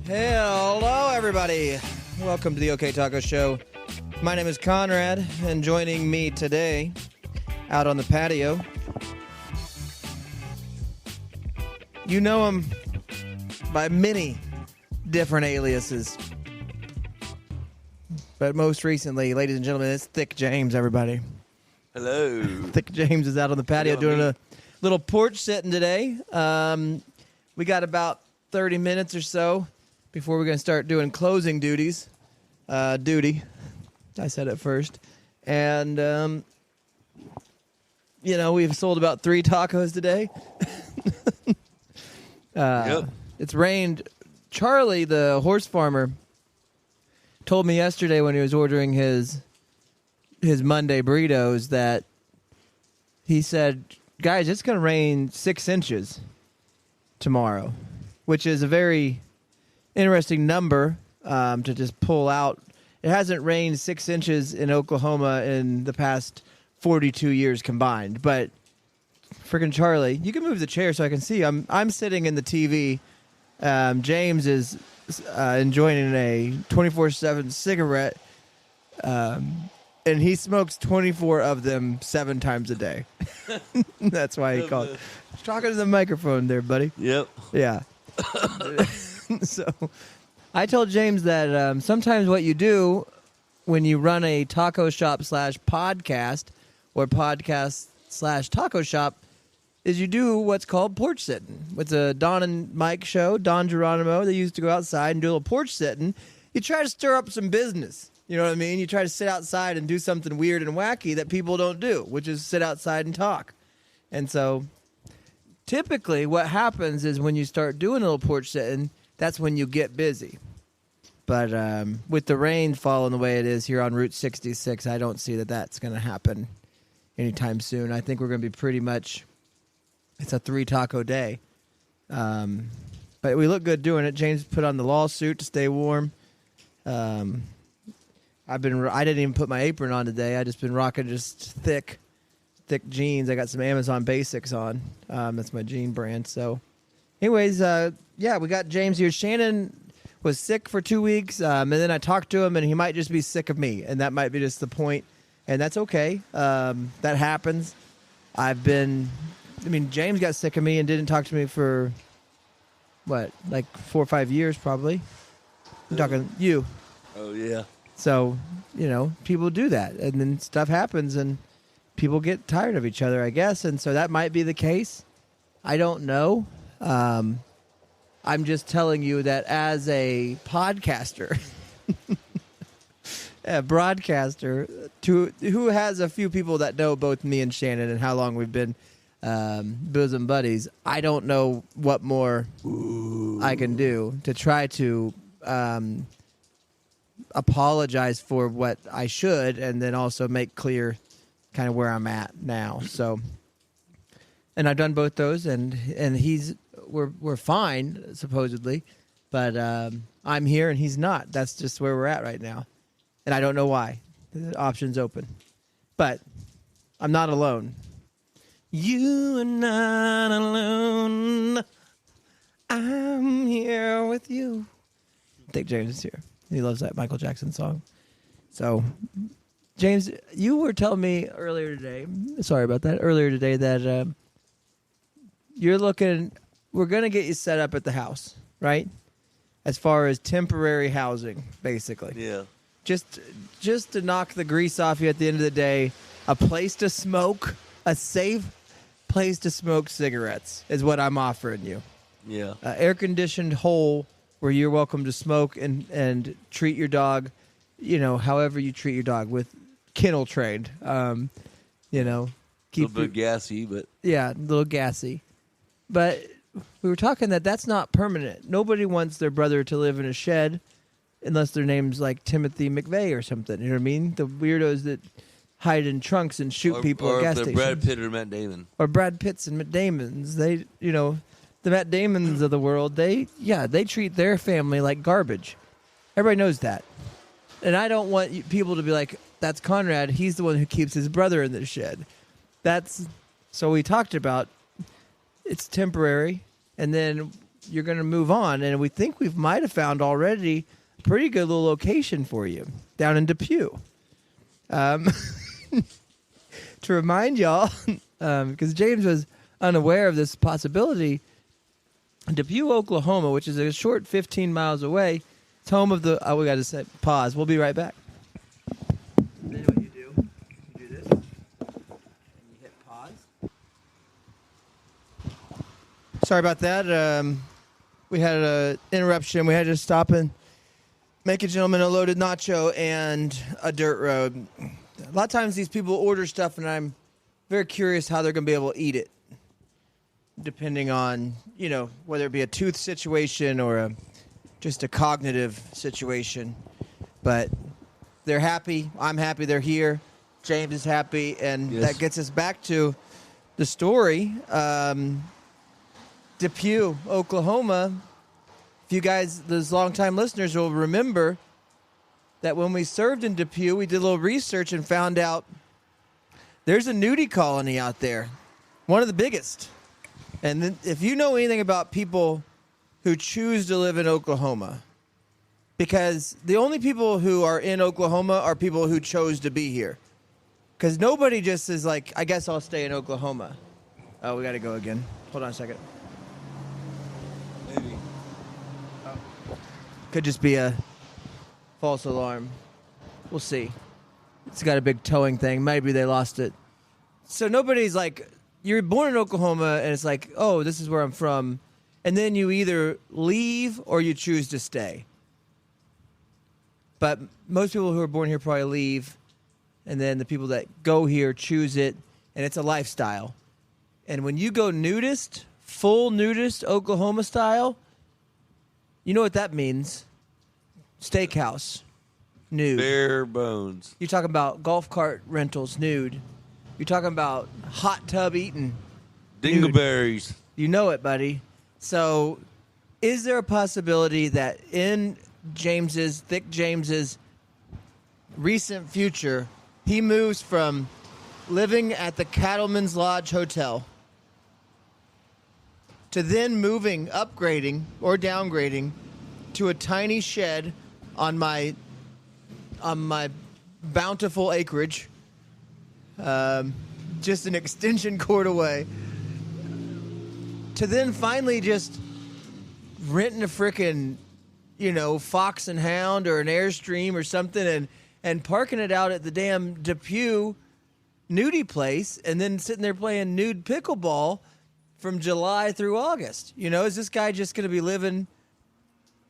Hello, everybody. Welcome to the OK Taco Show. My name is Conrad, and joining me today out on the patio, you know him by many different aliases. But most recently, ladies and gentlemen, it's Thick James, everybody. Hello. Thick James is out on the patio doing a little porch sitting today. We got about 30 minutes or so before we're going to start doing closing duties. I said it first. And, we've sold about 3 tacos today. Yep. It's rained. Charlie, the horse farmer, told me yesterday when he was ordering his Monday burritos that he said, guys, it's going to rain 6 inches tomorrow, which is a very interesting number to just pull out. It hasn't rained 6 inches in Oklahoma in the past 42 years combined. But freaking Charlie, you can move the chair so I can see. I'm sitting in the TV. James is enjoying a 24/7 cigarette, and he smokes 24 of them 7 times a day. That's why he called. He's talking to the microphone there, buddy. Yep. Yeah. So I told James that sometimes what you do when you run a taco shop / podcast or podcast / taco shop is you do what's called porch sitting. It's a Don and Mike show. Don Geronimo, they used to go outside and do a little porch sitting. You try to stir up some business. You know what I mean? You try to sit outside and do something weird and wacky that people don't do, which is sit outside and talk. And so typically what happens is when you start doing a little porch sitting, that's when you get busy. But with the rain falling the way it is here on Route 66, I don't see that that's going to happen anytime soon. I think we're going to be pretty much, it's a 3 taco day. But we look good doing it. James put on the lawsuit to stay warm. I didn't even put my apron on today. I just been rocking just thick jeans. I got some Amazon Basics on. That's my jean brand. So anyways, we got James here. Shannon was sick for 2 weeks, and then I talked to him, and he might just be sick of me, and that might be just the point, and that's okay. That happens. James got sick of me and didn't talk to me for, 4 or 5 years probably. I'm talking you. Oh, yeah. So, people do that, and then stuff happens, and people get tired of each other, I guess, and so that might be the case. I don't know. I'm just telling you that as a podcaster, a broadcaster, who has a few people that know both me and Shannon and how long we've been bosom buddies, I don't know what more I can do to try to apologize for what I should and then also make clear kind of where I'm at now. So, and I've done both those, and we're fine supposedly, but I'm here and he's not. That's just where we're at right now, and I don't know why. The option's open, but I'm not alone. You are not alone. I'm here with you. I think James is here. He loves that Michael Jackson song. So, James, you were telling me earlier today that you're looking, we're going to get you set up at the house, right? As far as temporary housing, basically. Yeah. Just to knock the grease off you at the end of the day, a place to smoke, a safe place to smoke cigarettes is what I'm offering you. Yeah. Air-conditioned hole where you're welcome to smoke and treat your dog, however you treat your dog, with kennel trained. Keep a little bit gassy, but yeah, a little gassy. But we were talking that's not permanent. Nobody wants their brother to live in a shed unless their name's like Timothy McVeigh or something. You know what I mean? The weirdos that hide in trunks and shoot people at gas stations. Or Brad Pitt or Matt Damon. Or Brad Pitts and Matt Damons. They, the Matt Damons of the world, they treat their family like garbage. Everybody knows that. And I don't want people to be like, that's Conrad. He's the one who keeps his brother in the shed. So we talked about it's temporary. And then you're going to move on. And we think we might have found already a pretty good little location for you down in Depew. To remind y'all, because James was unaware of this possibility, Depew, Oklahoma, which is a short 15 miles away, it's home of the... Oh, we got to say pause. We'll be right back. Then what you do this, and you hit pause. Sorry about that. We had an interruption. We had to stop and make a gentleman a loaded nacho and a dirt road. A lot of times these people order stuff, and I'm very curious how they're going to be able to eat it, depending on, whether it be a tooth situation or just a cognitive situation. But they're happy. I'm happy they're here. James is happy. And that gets us back to the story. Depew, Oklahoma. If you guys, those longtime listeners, will remember that when we served in Depew, we did a little research and found out there's a nudie colony out there, one of the biggest. And then if you know anything about people who choose to live in Oklahoma, because the only people who are in Oklahoma are people who chose to be here. Because nobody just is like, I guess I'll stay in Oklahoma. Oh, we got to go again. Hold on a second. Maybe. Could just be a false alarm. We'll see. It's got a big towing thing. Maybe they lost it. So nobody's like, you're born in Oklahoma and it's like, oh, this is where I'm from. And then you either leave or you choose to stay. But most people who are born here probably leave. And then the people that go here choose it. And it's a lifestyle. And when you go nudist, full nudist, Oklahoma style, you know what that means. Steakhouse, nude. Bare bones. You're talking about golf cart rentals, nude. You're talking about hot tub eating. Dingleberries. You know it, buddy. So is there a possibility that in Thick James's recent future, he moves from living at the Cattleman's Lodge Hotel to then moving, upgrading, or downgrading to a tiny shed on my bountiful acreage, just an extension cord away, to then finally just renting a frickin', Fox and Hound or an Airstream or something and parking it out at the damn Depew nudie place and then sitting there playing nude pickleball from July through August. Is this guy just going to be living...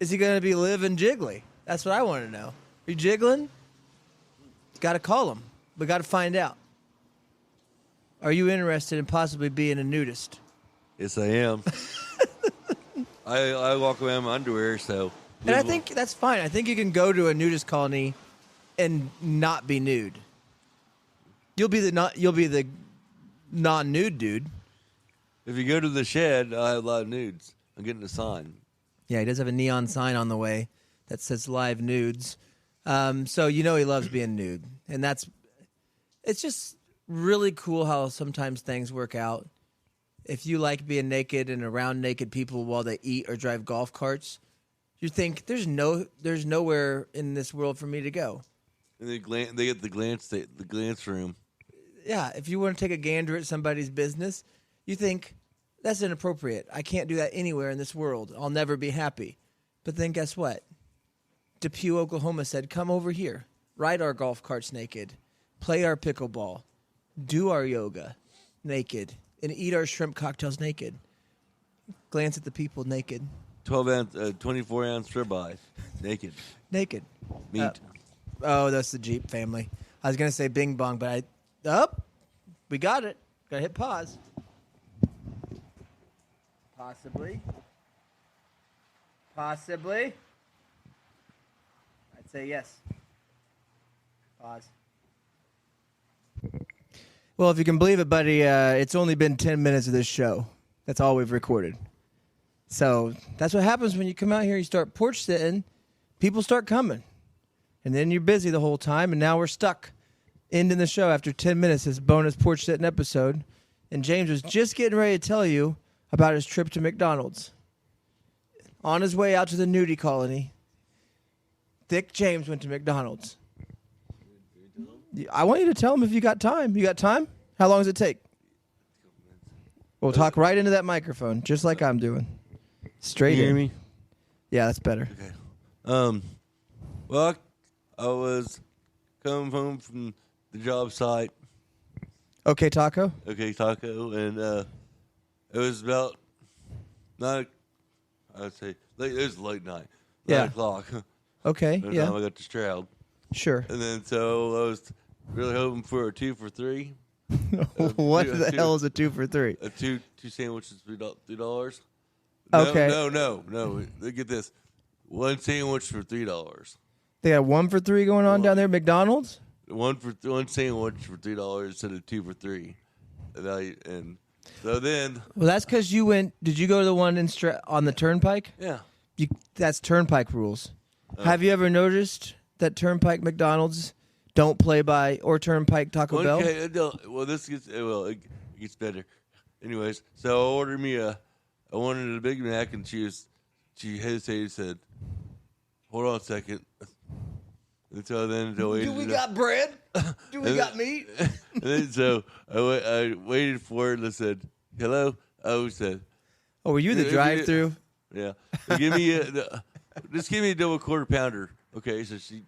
Is he going to be living jiggly? That's what I want to know. Are you jiggling? Got to call him. We got to find out. Are you interested in possibly being a nudist? Yes, I am. I walk around in my underwear, so. And I think that's fine. I think you can go to a nudist colony and not be nude. You'll be the non-nude dude. If you go to the shed, I have a lot of nudes. I'm getting a sign. Yeah, he does have a neon sign on the way that says live nudes. So he loves being nude. And it's just really cool how sometimes things work out. If you like being naked and around naked people while they eat or drive golf carts, you think there's nowhere in this world for me to go. And they get the glance room. Yeah, if you want to take a gander at somebody's business, you think that's inappropriate. I can't do that anywhere in this world. I'll never be happy. But then guess what? Depew, Oklahoma said, come over here, ride our golf carts naked, play our pickleball, do our yoga naked, and eat our shrimp cocktails naked. Glance at the people naked. 24-ounce ribeye, naked. Naked. Meat. That's the Jeep family. I was going to say bing bong, but we got it. Got to hit pause. Possibly. I'd say yes. Pause. Well, if you can believe it, buddy, it's only been 10 minutes of this show. That's all we've recorded. So that's what happens when you come out here, you start porch sitting, people start coming. And then you're busy the whole time, and now we're stuck ending the show after 10 minutes, this bonus porch sitting episode. And James was just getting ready to tell you about his trip to McDonald's. on his way out to the nudie colony, Thick James went to McDonald's. I want you to tell him if you got time. You got time? How long does it take? We'll talk right into that microphone, just like I'm doing. Straight Can you in. hear me? Yeah, that's better. Okay. Well, I was coming home from the job site. Okay, Taco? Okay, Taco, and it was about 9. I'd say late. It was late night. 9 o'clock. Okay, By the yeah. time I got to Stroud, Sure. and then so I was really hoping for a 2 for $3. What the hell is a 2 for $3? Two sandwiches, $3. Okay. No. Get this, one sandwich for $3. They got 1 for $3 going on down there at McDonald's? One sandwich for $3 instead of 2 for $3. And so then, Well, that's because you went. Did you go to the one on the Turnpike? yeah. That's Turnpike rules. Have you ever noticed that Turnpike McDonald's don't play by or Turnpike Taco Bell? Okay, well, it gets better. Anyways, so I ordered me I wanted a Big Mac, and she hesitated, said, "Hold on a second." And so then Do we got bread? Do we got meat? And then so I waited for it, and I said, "Hello." I said, Oh, were you the drive-through? "Yeah, give me just give me a double quarter pounder." Okay, so she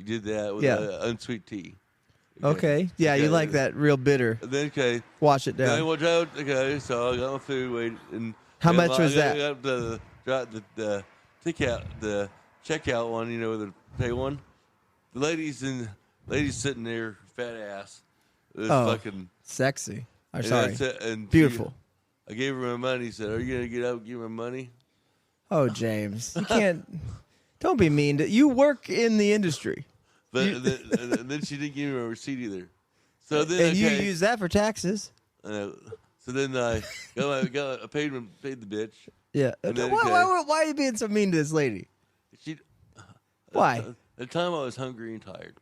did that with unsweet tea. Okay. Yeah, you like that real bitter. And then Wash it down. okay, so I got my food. Wait, and How much was that? I got the checkout one. You know, the pay one. The ladies sitting there, fat ass. It was fucking sexy. I'm and sorry. and Beautiful. I gave her my money. He said, "Are you gonna get up and give me my money?" Oh, James, you can't. Don't be mean to. You work in the industry. But then she didn't give me a receipt either. So then You use that for taxes. So then I paid the bitch. Yeah. And then, Why are you being so mean to this lady? Why? At the time I was hungry and tired.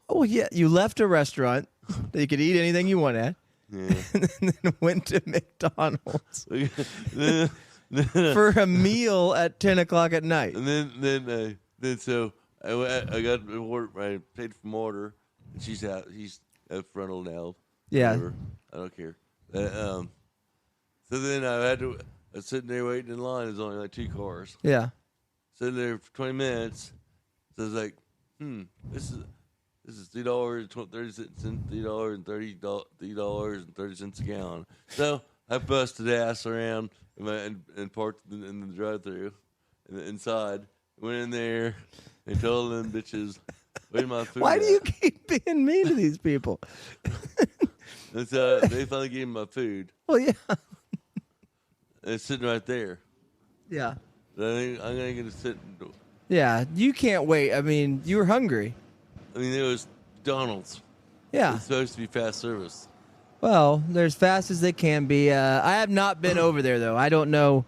Oh, yeah. You left a restaurant that you could eat anything you want at, Yeah. and then went to McDonald's for a meal at 10 o'clock at night. And then so I got order. I paid for my order, and she's out. He's at frontal now. Yeah. Whatever. I don't care. So then I was sitting there waiting in line. There's only like 2 cars. Yeah. Sitting there for 20 minutes. So I was like, this is $3.30, $3.30 a gallon. So I busted ass around and parked in the drive-thru inside. Went in there and told them bitches, "Wait my food." Why do you keep being mean to these people? And so they finally gave me my food. Well, yeah. It's sitting right there. Yeah. I'm gonna get to sit. Yeah. You can't wait. I mean, you were hungry. I mean, it was McDonald's. Yeah. It's supposed to be fast service. Well, they're as fast as they can be. I have not been over there, though. I don't know.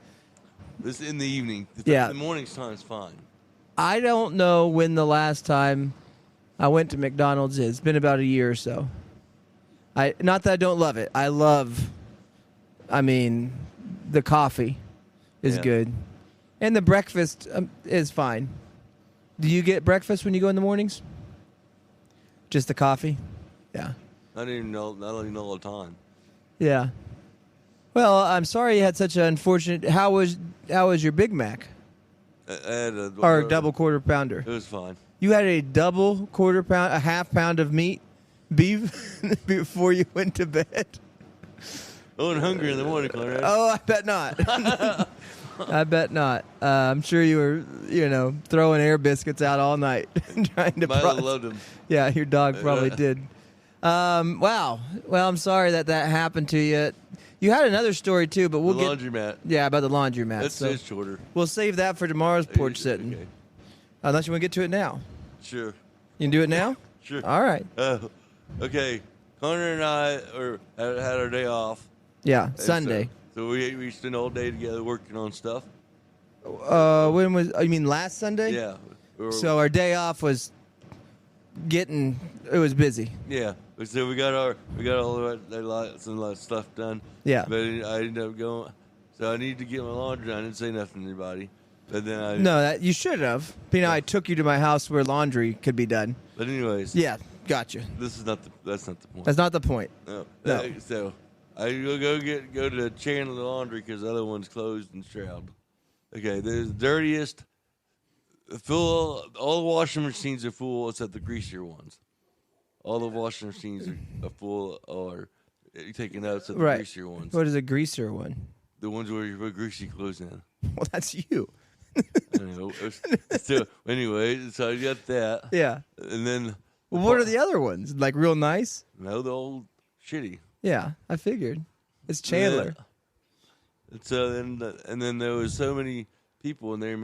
This in the evening. Yeah. The morning's time is fine. I don't know when the last time I went to McDonald's is. It's been about a year or so. Not that I don't love it. The coffee is good. And the breakfast is fine. Do you get breakfast when you go in the mornings? Just the coffee? Yeah. I don't even know all the time. Yeah. Well, I'm sorry you had such an unfortunate. How was your Big Mac? I had Or a double quarter pounder? It was fine. You had a double quarter pound, a half pound of beef before you went to bed? I wasn't hungry in the morning, Conrad. Oh, I bet not. I bet not. I'm sure you were, throwing air biscuits out all night trying to. Might have loved them. Yeah, your dog probably did. Wow. Well, I'm sorry that happened to you. You had another story too, but we'll The get laundromat. Yeah, about the laundromat. It's shorter. We'll save that for tomorrow's porch sitting. Okay. Unless you want to get to it now. Sure. You can do it now? Sure. All right. Okay. Connor and I had our day off. Yeah, And Sunday. So we spent all day together working on stuff. When was? You mean last Sunday? Yeah. So our day off was it was busy. Yeah. So we got all that stuff done. Yeah. But I ended up going. So I needed to get my laundry done. I didn't say nothing to anybody. But then No, that you should have. But, I took you to my house where laundry could be done. But anyways. Yeah, gotcha. That's not the point. That's not the point. No. No. So I go to Chandler Laundry because the other one's closed and Stroud. Okay, there's the dirtiest. Full. All the washing machines are full except the greasier ones. All the washing machines are full or taken out except the greasier ones. What is a greaser one? The ones where you put greasy clothes in. Well, that's you. I know. So anyway, so I got that. Yeah. And then. Well, what are the other ones? Like real nice? No, the old shitty. Yeah, I figured. It's Chandler. And so then there was so many people in there.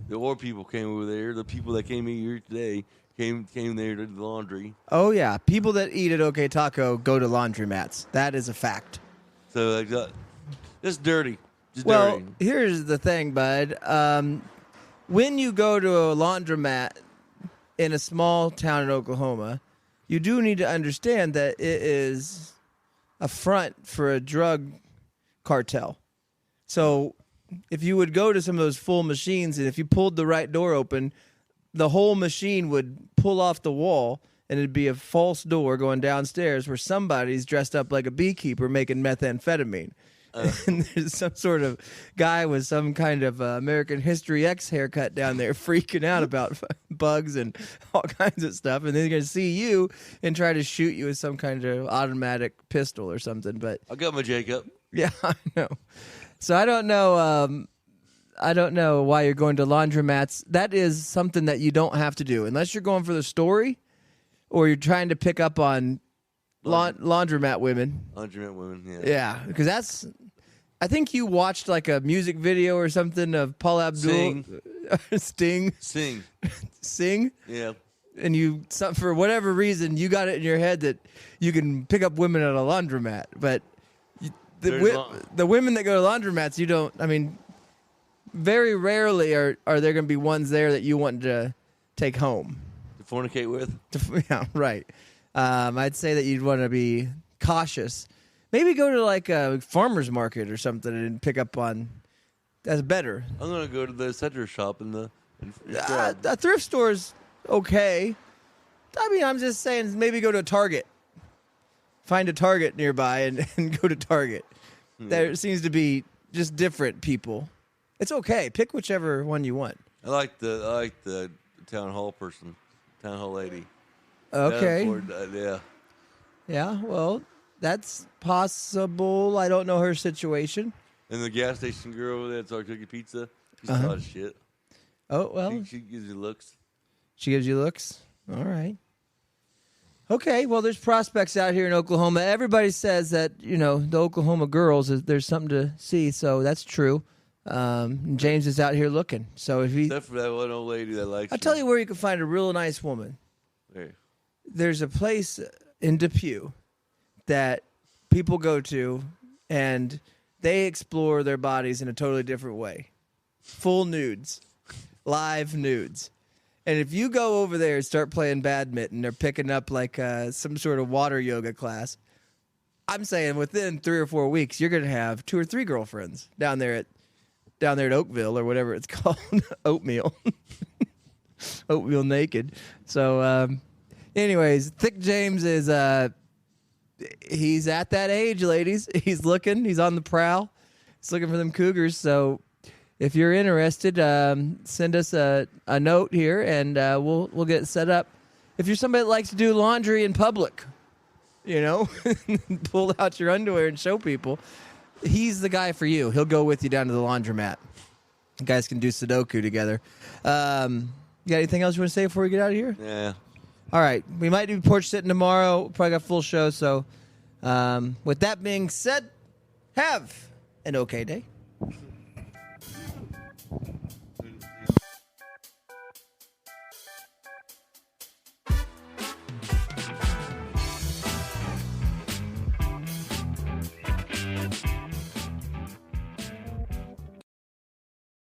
The old people came over there. The people that came here today came there to the laundry. Oh yeah, people that eat at OK Taco go to laundromats. That is a fact. So like that, it's dirty. Just Well, dirty. here's the thing, bud. When you go to a laundromat in a small town in Oklahoma, you do need to understand that it is a front for a drug cartel. So if you would go to some of those full machines and if you pulled the right door open, the whole machine would pull off the wall and it'd be a false door going downstairs where somebody's dressed up like a beekeeper making methamphetamine. And there's some sort of guy with some kind of American History X haircut down there freaking out about bugs and all kinds of stuff. And then they're going to see you and try to shoot you with some kind of automatic pistol or something. But I got my Jacob. yeah, I know. So I don't know. I don't know why you're going to laundromats. That is something that you don't have to do unless you're going for the story or you're trying to pick up on laundromat women. Laundromat women, yeah. Yeah, because that's. I think you watched like a music video or something of Paul Abdul. Sing. Yeah. And you, for whatever reason, you got it in your head that you can pick up women at a laundromat. But the women that go to laundromats, you don't. I mean, very rarely are there going to be ones there that you want to take home. To fornicate with? Yeah, right. I'd say that you'd want to be cautious. Maybe go to like a farmer's market or something and pick up on. That's better. I'm gonna go to the center shop in a thrift store's okay. I mean, I'm just saying maybe go to a Target. Find a Target nearby and go to Target. Yeah. There seems to be just different people. It's okay. Pick whichever one you want. I like the town hall person, town hall lady. Okay. Yeah. Yeah. Well, that's possible. I don't know her situation. And the gas station girl that's our cookie pizza, she's a lot of shit. Oh well. She gives you looks. She gives you looks. All right. Okay. Well, there's prospects out here in Oklahoma. Everybody says that the Oklahoma girls there's something to see. So that's true. James is out here looking. So if except for that one old lady that likes. I'll tell you where you can find a real nice woman. Where? There's a place in Depew that people go to, and they explore their bodies in a totally different way. Full nudes, live nudes. And if you go over there and start playing badminton or picking up like some sort of water yoga class, I'm saying within 3 or 4 weeks, you're going to have 2 or 3 girlfriends down there at Oakville or whatever it's called, Oatmeal. Oatmeal naked. So, anyways, Thick James is he's at that age, ladies. He's looking. He's on the prowl. He's looking for them cougars. So if you're interested, send us a note here, and we'll get it set up. If you're somebody that likes to do laundry in public, pull out your underwear and show people, he's the guy for you. He'll go with you down to the laundromat. You guys can do Sudoku together. You got anything else you want to say before we get out of here? Yeah. All right. We might do Porch Sitting tomorrow. Probably got a full show. So with that being said, have an okay day.